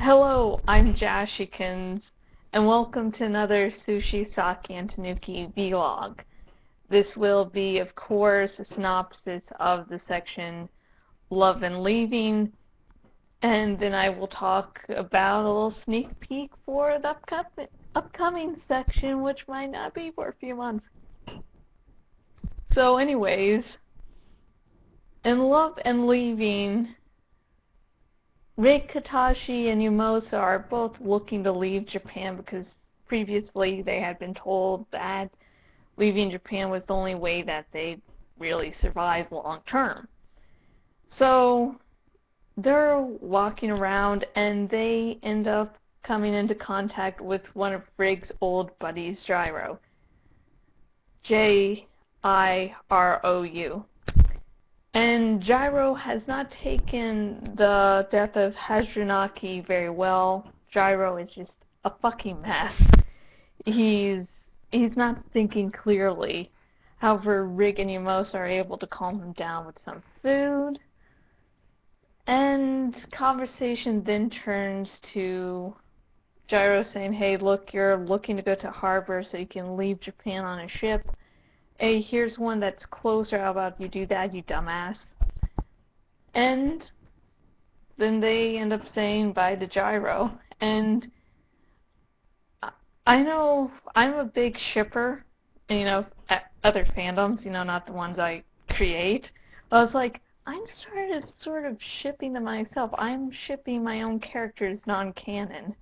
Hello, I'm Jashykins, and welcome to another Sushi, Sake, and Tanuki vlog. This will be, of course, a synopsis of the section Love and Leaving, and then I will talk about a little sneak peek for the upcoming section, which might not be for a few months. So anyways, in Love and Leaving, Rig Katashi and Yumosa are both looking to leave Japan because previously they had been told that leaving Japan was the only way that they'd really survive long term. So they're walking around and they end up coming into contact with one of Rig's old buddies, Jiro. Jiro. And Jiro has not taken the death of Hazranaki very well. Jiro is just a fucking mess. He's not thinking clearly. However, Rig and Yumosa are able to calm him down with some food. And conversation then turns to Jiro saying, hey, look, you're looking to go to harbor so you can leave Japan on a ship. Hey, here's one that's closer. How about you do that, you dumbass? And then they end up saying bye to Jiro. And I know I'm a big shipper, at other fandoms, not the ones I create. I was like, I'm sort of shipping them myself. I'm shipping my own characters non-canon.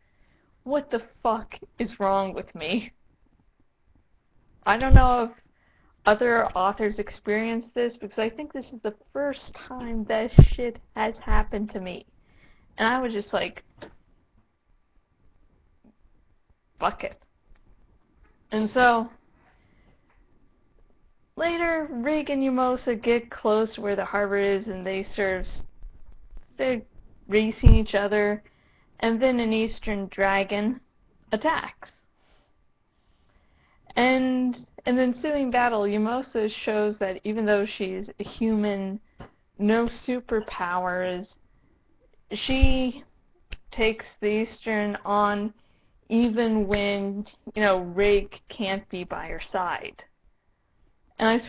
What the fuck is wrong with me? I don't know if other authors experience this, because I think this is the first time that shit has happened to me. And I was just like, fuck it. And so later, Rig and Yumosa get close to where the harbor is, and they're racing each other, and then an Eastern dragon attacks. And in the ensuing battle, Yumosa shows that even though she's a human, no superpowers, she takes the Eastern on even when, Rig can't be by her side. And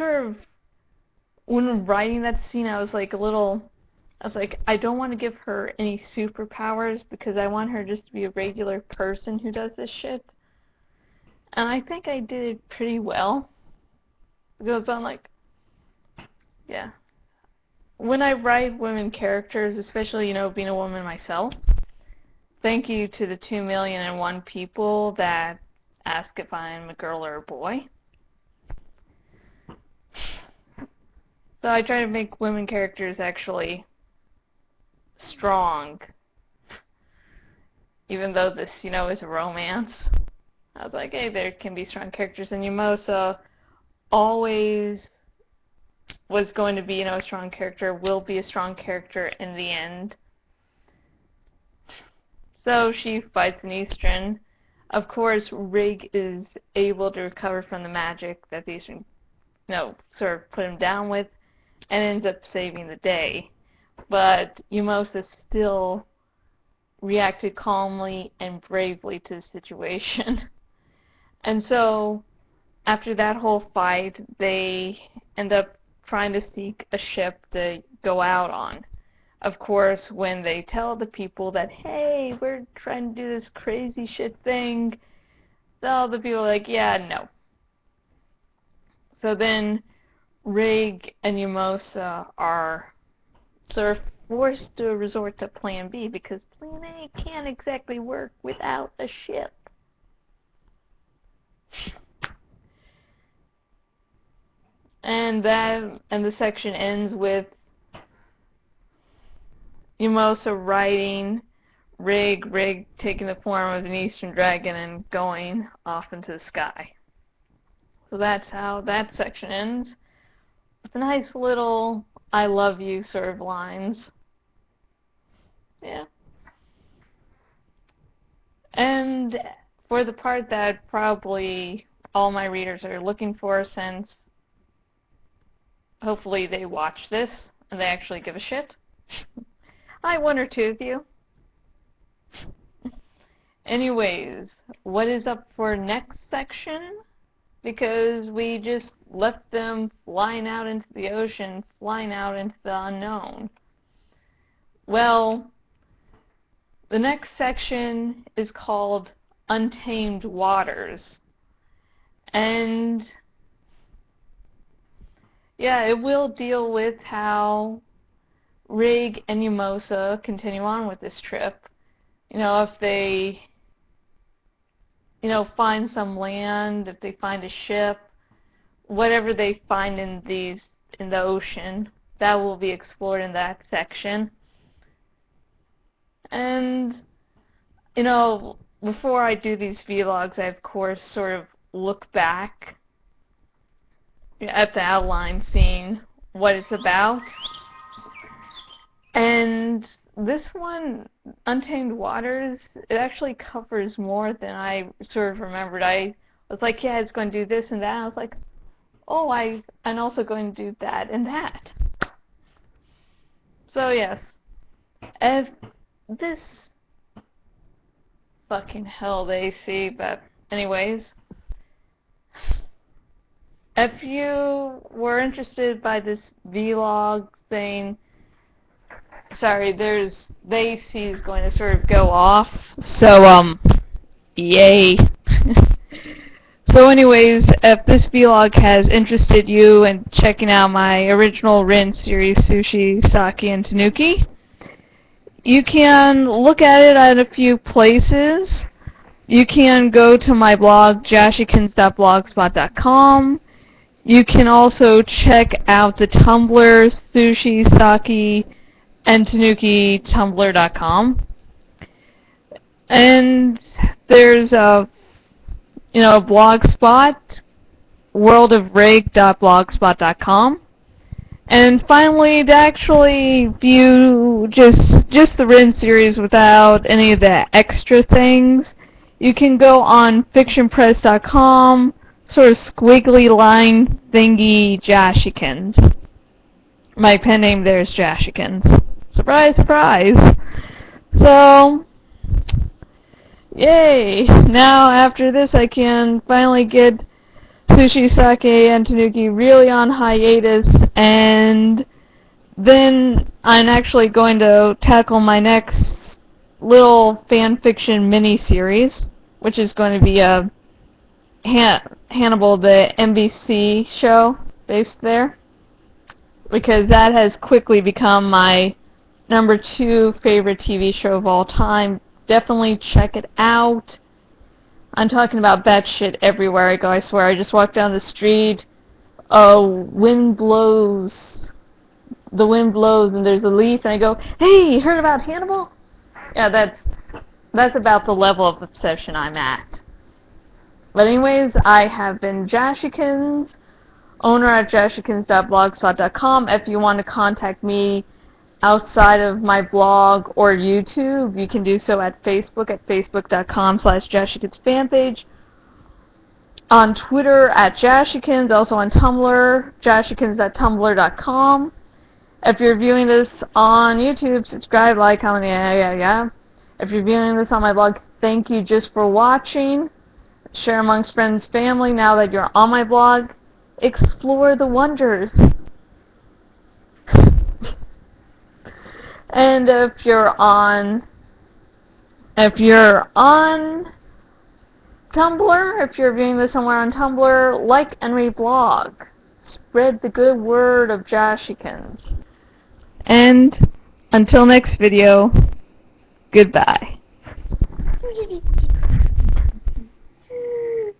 when writing that scene, I was like, I don't want to give her any superpowers because I want her just to be a regular person who does this shit. And I think I did it pretty well. Because I'm like, yeah. When I write women characters, especially, being a woman myself, thank you to the 2,000,001 people that ask if I'm a girl or a boy. So I try to make women characters actually strong. Even though this, is a romance. I was like, hey, there can be strong characters, and Yumosa always was going to be, a strong character, will be a strong character in the end. So she fights an Eastern. Of course, Rig is able to recover from the magic that the Eastern, sort of put him down with, and ends up saving the day. But Yumosa still reacted calmly and bravely to the situation. And so, after that whole fight, they end up trying to seek a ship to go out on. Of course, when they tell the people that, hey, we're trying to do this crazy shit thing, all the people are like, yeah, no. So then, Rig and Yumosa are sort of forced to resort to Plan B, because Plan A can't exactly work without a ship. And the section ends with Yumosa riding Rig taking the form of an Eastern dragon and going off into the sky. So that's how that section ends. With a nice little I love you sort of lines. Yeah. And for the part that probably all my readers are looking for, since hopefully they watch this and they actually give a shit. One or two of you. Anyways, what is up for next section? Because we just left them flying out into the ocean, flying out into the unknown. Well, the next section is called Untamed Waters. And yeah, it will deal with how Rig and Yamosa continue on with this trip. You know, if they, find some land, if they find a ship, whatever they find in the ocean, that will be explored in that section. And, before I do these vlogs, I of course sort of look back at the outline, seeing what it's about. And this one, Untamed Waters, it actually covers more than I sort of remembered. I was like, yeah, it's going to do this and that. I was like, oh, I'm also going to do that and that. So yes, if this fucking hell the AC, but anyways, if you were interested by this vlog thing, sorry, the AC is going to sort of go off, so yay. So anyways, if this vlog has interested you in checking out my original Rin series, Sushi, Sake, and Tanuki, you can look at it at a few places. You can go to my blog, jashykins.blogspot.com. You can also check out the Tumblr, Sushi, Sake, and Tanuki Tumblr.com. And there's a blogspot, worldofrig.blogspot.com. And finally, to actually view just the Rin series without any of the extra things, you can go on fictionpress.com, sort of squiggly line thingy jashykins. My pen name there is jashykins. Surprise, surprise. So, yay! Now after this I can finally get Sushi, Sake, and Tanuki really on hiatus, and then I'm actually going to tackle my next little fanfiction mini-series, which is going to be a Hannibal, the NBC show based there, because that has quickly become my #2 favorite TV show of all time. Definitely check it out. I'm talking about that shit everywhere I go, I swear. I just walk down the street, wind blows, the wind blows and there's a leaf, and I go, hey, heard about Hannibal? Yeah, that's about the level of obsession I'm at. But anyways, I have been Jashykins, owner at jashykins.blogspot.com. If you want to contact me outside of my blog or YouTube, you can do so at Facebook at facebook.com/JashykinsFanpage, on Twitter at Jashykins, also on Tumblr, jashykins.tumblr.com. If you're viewing this on YouTube, subscribe, like, comment, yeah. If you're viewing this on my blog, thank you just for watching. Share amongst friends, family. Now that you're on my blog, explore the wonders. And if you're on Tumblr, if you're viewing this somewhere on Tumblr, like and reblog. Spread the good word of Jashykins. And until next video, goodbye.